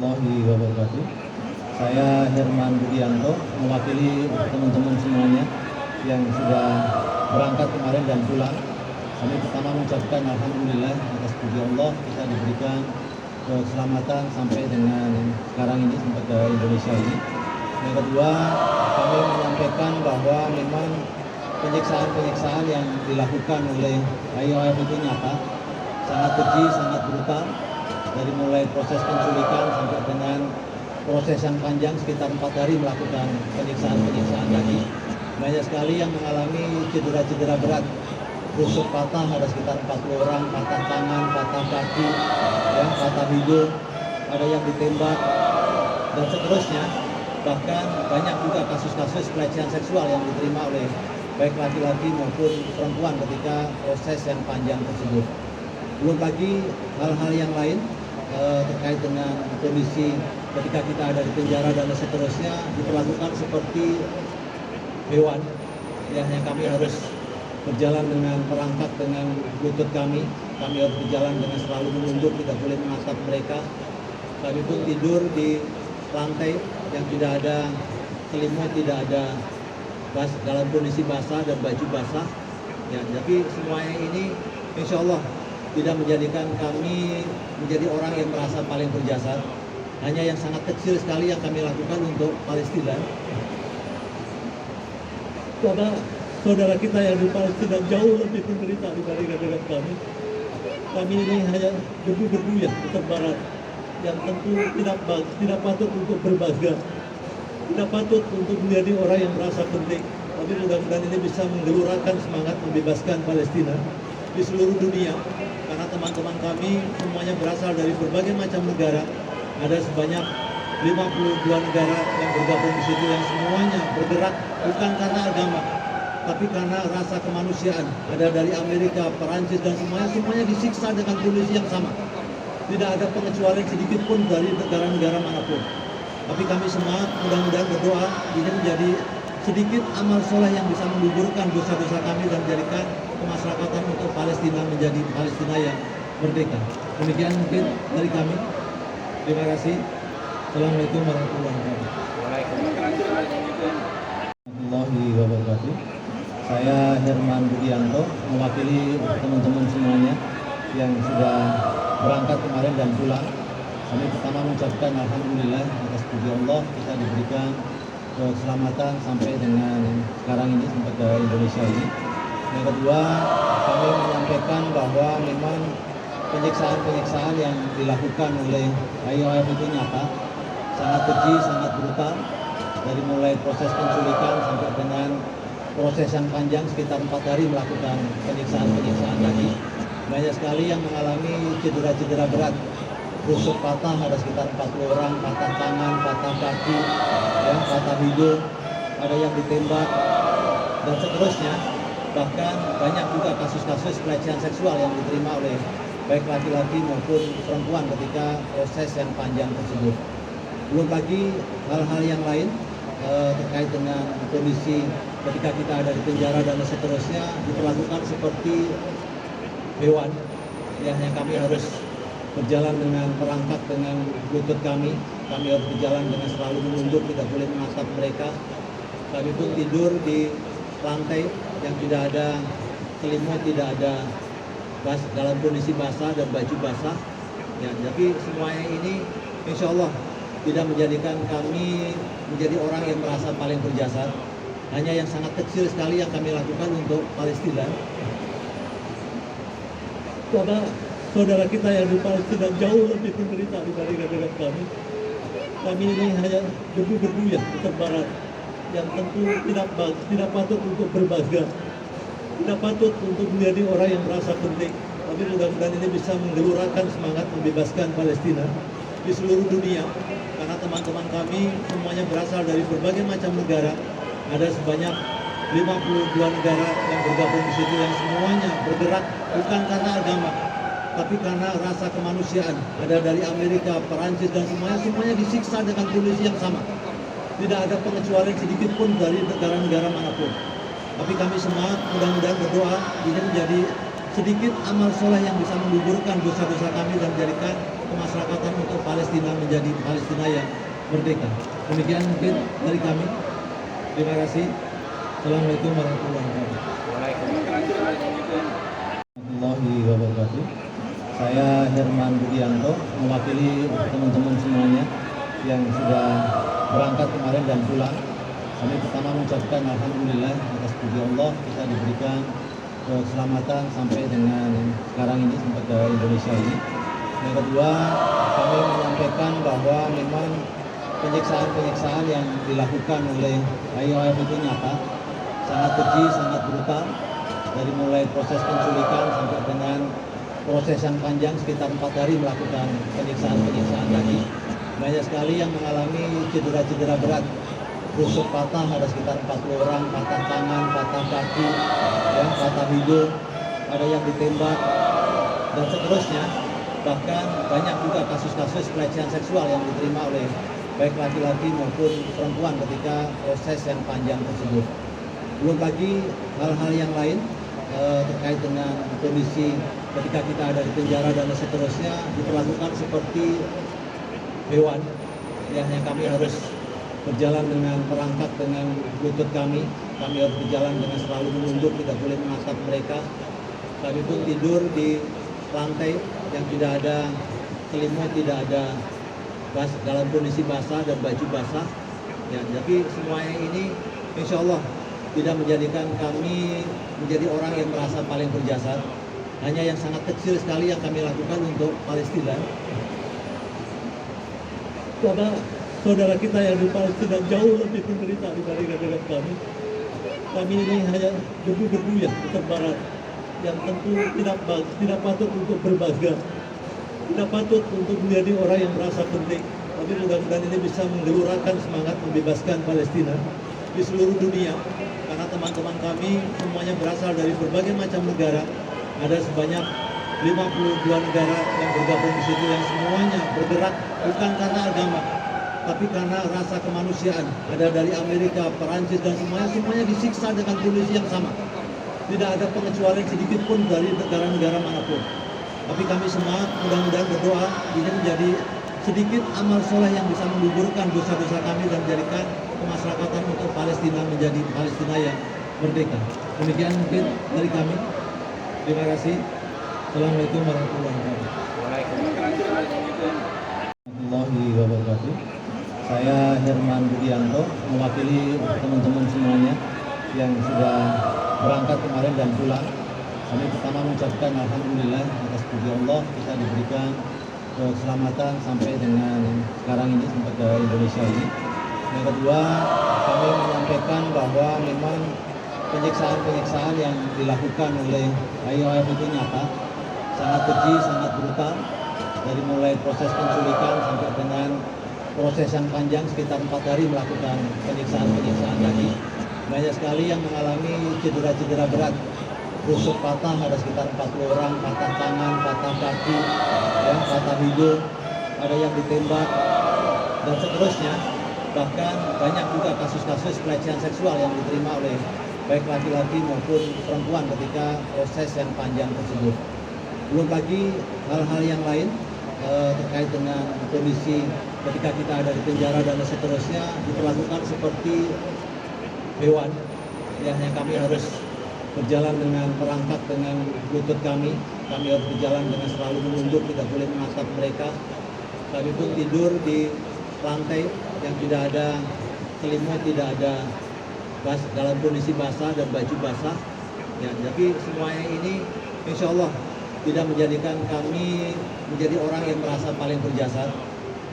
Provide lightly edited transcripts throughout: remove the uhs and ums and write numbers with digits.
warahmatullahi wabarakatuh. Saya Herman Budianto, mewakili teman-teman semuanya yang sudah berangkat kemarin dan pulang. Kami pertama mengucapkan alhamdulillah atas puji Allah kita diberikan keselamatan sampai dengan sekarang ini, sampai ke Indonesia ini. Yang kedua, kami menyampaikan bahwa memang penyiksaan-penyiksaan yang dilakukan oleh IOM itu nyata, sangat keji, sangat brutal. Dari mulai proses penculikan sampai dengan proses yang panjang sekitar 4 hari melakukan penyiksaan-penyiksaan tadi. Banyak sekali yang mengalami cedera-cedera berat, tusuk patah ada sekitar 40 orang, patah tangan, patah kaki, ya, patah hidung, ada yang ditembak, dan seterusnya. Bahkan banyak juga kasus-kasus pelecehan seksual yang diterima oleh baik laki-laki maupun perempuan ketika proses yang panjang tersebut. Belum lagi hal-hal yang lain terkait dengan kondisi ketika kita ada di penjara dan seterusnya diperlakukan seperti hewan, ya, yang kami harus berjalan dengan merangkak dengan lutut kami harus berjalan dengan selalu menunduk, tidak boleh menatap mereka. Kami pun tidur di lantai yang tidak ada selimut, tidak ada dalam kondisi basah dan baju basah, ya. Tapi semuanya ini insya Allah tidak menjadikan kami menjadi orang yang merasa paling berjasa. Hanya yang sangat kecil sekali yang kami lakukan untuk Palestina. Karena saudara kita yang di Palestina jauh lebih menderita dibandingkan dengan kami. Kami ini hanya debu-debu yang terbarat, yang tentu tidak patut untuk berbangga, tidak patut untuk menjadi orang yang merasa penting. Tapi mudah-mudahan ini bisa menggelurakan semangat membebaskan Palestina di seluruh dunia. Karena teman-teman kami semuanya berasal dari berbagai macam negara. Ada sebanyak 52 negara yang bergabung di situ, yang semuanya bergerak bukan karena agama, tapi karena rasa kemanusiaan. Ada dari Amerika, Perancis, dan semuanya disiksa dengan kondisi yang sama. Tidak ada pengecualian sedikit pun dari negara-negara manapun. Tapi kami semua mudah-mudahan berdoa ini menjadi sedikit amal soleh yang bisa menggugurkan dosa-dosa kami dan menjadikan kemasyarakatan untuk Palestina menjadi Palestina yang merdeka. Demikian mungkin dari kami. Terima kasih. Assalamualaikum warahmatullahi wabarakatuh. Saya Herman Budianto, mewakili teman-teman semuanya yang sudah berangkat kemarin dan pulang. Kami pertama mengucapkan alhamdulillah atas puji Allah kita diberikan keselamatan sampai dengan sekarang ini, sampai ke Indonesia ini. Yang kedua, kami menyampaikan bahwa memang penyiksaan-penyiksaan yang dilakukan oleh IOM itu nyata, sangat keji, sangat brutal. Dari mulai proses penculikan sampai dengan proses yang panjang sekitar 4 hari melakukan penyiksaan-penyiksaan tadi. Banyak sekali yang mengalami cedera-cedera berat, tusuk patah ada sekitar 40 orang, patah tangan, patah kaki, ya, patah hidung, ada yang ditembak, dan seterusnya. Bahkan banyak juga kasus-kasus pelecehan seksual yang diterima oleh baik laki-laki maupun perempuan ketika proses yang panjang tersebut. Belum lagi hal-hal yang lain terkait dengan kondisi ketika kita ada di penjara dan seterusnya diperlakukan seperti hewan, ya, yang kami harus berjalan dengan merangkak dengan lutut kami harus berjalan dengan selalu menunduk, tidak boleh menatap mereka. Kami pun tidur di lantai yang tidak ada selimut, tidak ada dalam kondisi basah dan baju basah, ya. Tapi semuanya ini insya Allah tidak menjadikan kami menjadi orang yang merasa paling berjasa. Hanya yang sangat kecil sekali yang kami lakukan untuk Palestina. Karena saudara kita yang di Palestina jauh lebih menderita dibandingkan dengan kami. Kami ini hanya debu-debu yang terbarat, yang tentu tidak patut untuk berbangga, tidak patut untuk menjadi orang yang merasa penting. Tapi mudah-mudahan ini bisa menggelurakan semangat membebaskan Palestina di seluruh dunia. Karena teman-teman kami semuanya berasal dari berbagai macam negara. Ada sebanyak 52 negara yang bergabung di situ, yang semuanya bergerak bukan karena agama, tapi karena rasa kemanusiaan. Ada dari Amerika, Perancis, dan semuanya disiksa dengan kondisi yang sama. Tidak ada pengecualian sedikit pun dari negara-negara manapun. Tapi kami semua mudah-mudahan berdoa ini menjadi sedikit amal soleh yang bisa menggugurkan dosa-dosa kami dan menjadikan kemasyarakatan untuk Palestina menjadi Palestina yang merdeka. Demikian mungkin dari kami. Terima kasih. Assalamualaikum warahmatullahi wabarakatuh. Saya Herman Budianto, mewakili teman-teman semuanya yang sudah berangkat kemarin dan pulang. Kami pertama mengucapkan alhamdulillah atas puji Allah kita diberikan keselamatan sampai dengan sekarang ini, sampai ke Indonesia ini. Yang kedua, kami menyampaikan bahwa memang penyiksaan-penyiksaan yang dilakukan oleh IOM itu nyata, sangat keji, sangat brutal, dari mulai proses penculikan sampai dengan proses yang panjang sekitar 4 hari melakukan penyiksaan-penyiksaan tadi. Banyak sekali yang mengalami cedera-cedera berat, rusuk patah ada sekitar 40 orang, patah tangan, patah kaki, ya, patah hidung, ada yang ditembak, dan seterusnya. Bahkan banyak juga kasus-kasus pelecehan seksual yang diterima oleh baik laki-laki maupun perempuan ketika proses yang panjang tersebut. Belum lagi hal-hal yang lain terkait dengan kondisi ketika kita ada di penjara dan seterusnya diperlakukan seperti hewan, yang kami harus berjalan dengan merangkak dengan lutut kami harus berjalan dengan selalu menunduk, tidak boleh menatap mereka. Kami pun tidur di lantai yang tidak ada selimut, tidak ada dalam kondisi basah dan baju basah. Ya, tapi semuanya ini insya Allah tidak menjadikan kami menjadi orang yang merasa paling berjasa. Hanya yang sangat kecil sekali yang kami lakukan untuk Palestina. Karena saudara kita yang di Palestina jauh lebih menderita dibandingkan dengan kami. Kami ini hanya debu-debu yang terbarat, yang tentu tidak patut untuk berbangga, tidak patut untuk menjadi orang yang merasa penting. Tapi mudah-mudahan ini bisa menggelurakan semangat membebaskan Palestina di seluruh dunia. Karena teman-teman kami semuanya berasal dari berbagai macam negara. Ada sebanyak 52 negara yang bergabung di situ, yang semuanya bergerak bukan karena agama, tapi karena rasa kemanusiaan. Ada dari Amerika, Perancis, dan semuanya disiksa dengan kondisi yang sama. Tidak ada pengecualian sedikit pun dari negara-negara manapun. Tapi kami semua mudah-mudahan berdoa ini menjadi sedikit amal soleh yang bisa menggugurkan dosa-dosa kami dan menjadikan kemasyarakatan untuk Palestina menjadi Palestina yang merdeka. Demikian mungkin dari kami. Terima kasih. Assalamualaikum warahmatullahi wabarakatuh. Saya Herman Budianto, mewakili teman-teman semuanya yang sudah berangkat kemarin dan pulang. Kami pertama mengucapkan alhamdulillah atas puji Allah kita diberikan keselamatan sampai dengan sekarang ini, sampai ke Indonesia ini. Yang kedua, kami menyampaikan bahwa memang penyiksaan-penyiksaan yang dilakukan oleh IOM itu nyata, sangat keji, sangat brutal, dari mulai proses penculikan sampai dengan proses yang panjang sekitar 4 hari melakukan penyiksaan-penyiksaan tadi. Banyak sekali yang mengalami cedera-cedera berat, rusuk patah ada sekitar 40 orang, patah tangan, patah kaki, ya, patah hidung, ada yang ditembak, dan seterusnya. Bahkan banyak juga kasus-kasus pelecehan seksual yang diterima oleh baik laki-laki maupun perempuan ketika proses yang panjang tersebut. Belum lagi hal-hal yang lain terkait dengan kondisi ketika kita ada di penjara dan seterusnya diperlakukan seperti hewan, yang kami harus berjalan dengan merangkak dengan lutut kami harus berjalan dengan selalu menunduk, tidak boleh menatap mereka. Kami pun tidur di lantai yang tidak ada selimut, tidak ada dalam kondisi basah dan baju basah. Ya, tapi semuanya ini insya Allah tidak menjadikan kami menjadi orang yang merasa paling berjasa.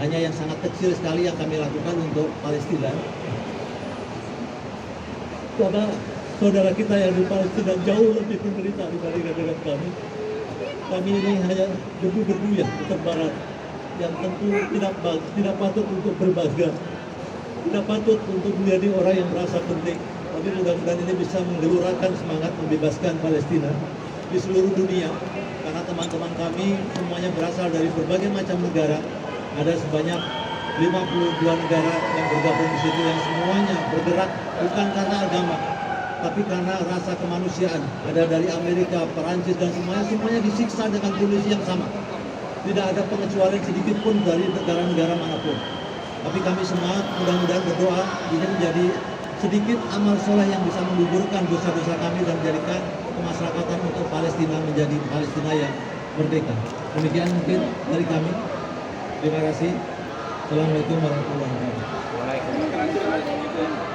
Hanya yang sangat kecil sekali yang kami lakukan untuk Palestina. Karena saudara kita yang di Palestina jauh lebih menderita dibandingkan dengan kami. Kami ini hanya debu-debu yang terbarat, yang tentu tidak patut untuk berbangga, tidak patut untuk menjadi orang yang merasa penting. Tapi mudah-mudahan ini bisa menggelurakan semangat membebaskan Palestina di seluruh dunia. Karena teman-teman kami semuanya berasal dari berbagai macam negara. Ada sebanyak 52 negara yang bergabung di situ, yang semuanya bergerak bukan karena agama, tapi karena rasa kemanusiaan. Ada dari Amerika, Perancis, dan semuanya disiksa dengan kondisi yang sama. tidak ada pengecualian sedikit pun dari negara-negara manapun. Tapi kami semua mudah-mudahan berdoa ini menjadi sedikit amal soleh yang bisa menggugurkan dosa-dosa kami dan menjadikan kemasyarakatan untuk Palestina menjadi Palestina yang merdeka. Demikian mungkin dari kami. Terima kasih. Assalamualaikum warahmatullahi wabarakatuh. Waalaikumsalam.